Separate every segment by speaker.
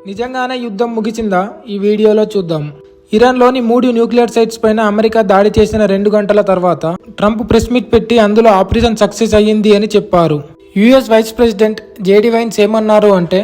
Speaker 1: నిజంగానే యుద్ధం ముగిసిందా? ఈ వీడియోలో చూద్దాం. ఇరాన్లోని 3 న్యూక్లియర్ సైట్స్ పైన అమెరికా దాడి చేసిన 2 గంటల తర్వాత ట్రంప్ ప్రెస్ మీట్ పెట్టి అందులో ఆపరేషన్ సక్సెస్ అయ్యింది అని చెప్పారు. US vice president JD Vance ఏమన్నారు అంటే,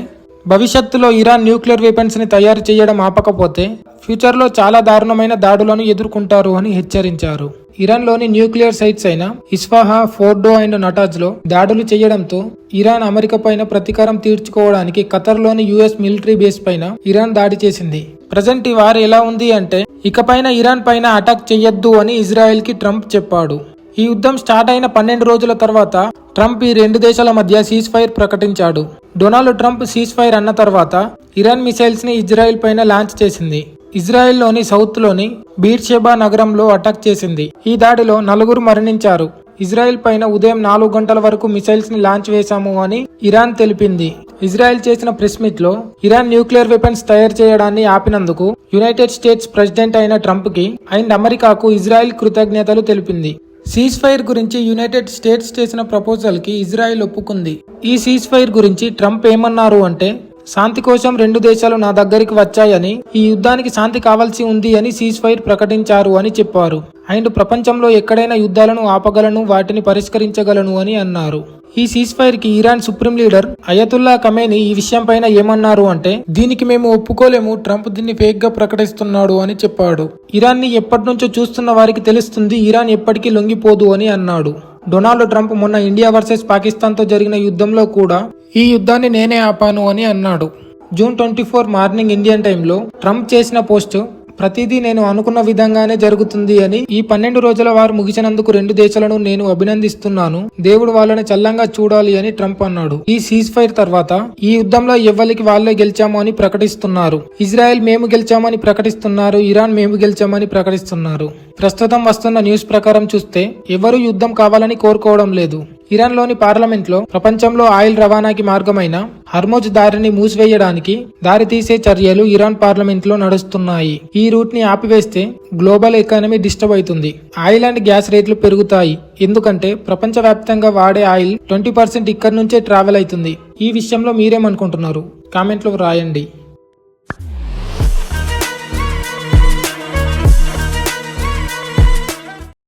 Speaker 1: భవిష్యత్తులో ఇరాన్ న్యూక్లియర్ వెపన్స్ ని తయారు చేయడం ఆపకపోతే ఫ్యూచర్లో చాలా దారుణమైన దాడులను ఎదుర్కొంటారు అని హెచ్చరించారు. ఇరాన్లోని న్యూక్లియర్ సైట్స్ అయిన ఇస్ఫాహా, ఫోర్డో అండ్ నటాజ్లో దాడులు చేయడంతో ఇరాన్ అమెరికా పైన ప్రతీకారం తీర్చుకోవడానికి ఖతర్లోని యుఎస్ మిలిటరీ బేస్ పైన ఇరాన్ దాడి చేసింది. ప్రజెంట్ ఈ వార్ ఎలా ఉంది అంటే, ఇకపైన ఇరాన్ పైన అటాక్ చేయొద్దు అని ఇజ్రాయెల్ కి ట్రంప్ చెప్పాడు. ఈ యుద్ధం స్టార్ట్ అయిన 12 రోజుల తర్వాత ట్రంప్ ఈ 2 దేశాల మధ్య సీజ్ ఫైర్ ప్రకటించాడు. డొనాల్డ్ ట్రంప్ సీజ్ ఫైర్ అన్న తర్వాత ఇరాన్ మిసైల్స్ ని ఇజ్రాయెల్ పైన లాంచ్ చేసింది. ఇజ్రాయెల్లోని సౌత్ లోని బీర్షెబా నగరంలో అటాక్ చేసింది. ఈ దాడిలో 4 మరణించారు. ఇజ్రాయెల్ పైన ఉదయం 4 గంటల వరకు మిసైల్స్ ని లాంచ్ వేశాము అని ఇరాన్ తెలిపింది. ఇజ్రాయెల్ చేసిన ప్రెస్ మీట్ లో ఇరాన్ న్యూక్లియర్ వెపన్స్ తయారు చేయడాన్ని ఆపినందుకు యునైటెడ్ స్టేట్స్ ప్రెసిడెంట్ అయిన ట్రంప్ కి అండ్ అమెరికాకు ఇజ్రాయెల్ కృతజ్ఞతలు తెలిపింది. సీజ్ ఫైర్ గురించి యునైటెడ్ స్టేట్స్ చేసిన ప్రపోజల్ కి ఇజ్రాయెల్ ఒప్పుకుంది. ఈ సీజ్ ఫైర్ గురించి ట్రంప్ ఏమన్నారు అంటే, శాంతి కోసం 2 దేశాలు నా దగ్గరికి వచ్చాయని, ఈ యుద్ధానికి శాంతి కావాల్సి ఉంది అని సీజ్ ఫైర్ ప్రకటించారు అని చెప్పారు. అండ్ ప్రపంచంలో ఎక్కడైనా యుద్ధాలను ఆపగలను, వాటిని పరిష్కరించగలను అని అన్నారు. ఈ సీజ్ ఫైర్ కి Iran supreme leader Ayatollah Khamenei ఈ విషయం పైన ఏమన్నారు అంటే, దీనికి మేము ఒప్పుకోలేము, ట్రంప్ దీన్ని ఫేక్ గా ప్రకటిస్తున్నాడు అని చెప్పాడు. ఇరాన్ ని ఎప్పటి నుంచో చూస్తున్న వారికి తెలుస్తుంది, ఇరాన్ ఎప్పటికీ లొంగిపోదు అని అన్నాడు. డొనాల్డ్ ట్రంప్ మొన్న ఇండియా వర్సెస్ పాకిస్తాన్ తో జరిగిన యుద్ధంలో కూడా ఈ యుద్ధాన్ని నేనే ఆపాను అని అన్నాడు. జూన్ 24 మార్నింగ్ ఇండియన్ టైంలో ట్రంప్ చేసిన పోస్ట్, ప్రతిదీ నేను అనుకున్న విధంగానే జరుగుతుంది అని, ఈ 12 రోజుల వారు ముగిసినందుకు 2 దేశాలను నేను అభినందిస్తున్నాను, దేవుడు వాళ్ళని చల్లంగా చూడాలి అని ట్రంప్ అన్నాడు. ఈ సీజ్ ఫైర్ తర్వాత ఈ యుద్ధంలో ఎవ్వరికి వాళ్లే గెలిచాము అని ప్రకటిస్తున్నారు. ఇజ్రాయెల్ మేము గెలిచామని ప్రకటిస్తున్నారు, ఇరాన్ మేము గెలిచామని ప్రకటిస్తున్నారు. ప్రస్తుతం వస్తున్న న్యూస్ ప్రకారం చూస్తే ఎవరు యుద్ధం కావాలని కోరుకోవడం లేదు. ఇరాన్ లోని పార్లమెంట్ లో ప్రపంచంలో ఆయిల్ రవాణాకి మార్గమైన హర్మోజ్ దారిని మూసివేయడానికి దారితీసే చర్యలు ఇరాన్ పార్లమెంట్ లో నడుస్తున్నాయి. ఈ రూట్ ని ఆపివేస్తే గ్లోబల్ ఎకానమీ డిస్టర్బ్ అవుతుంది. ఆయిల్ అండ్ గ్యాస్ రేట్లు పెరుగుతాయి. ఎందుకంటే ప్రపంచ వ్యాప్తంగా వాడే ఆయిల్ 20% ఇక్కడి నుంచే ట్రావెల్ అవుతుంది. ఈ విషయంలో మీరేమనుకుంటున్నారు? కామెంట్లో రాయండి.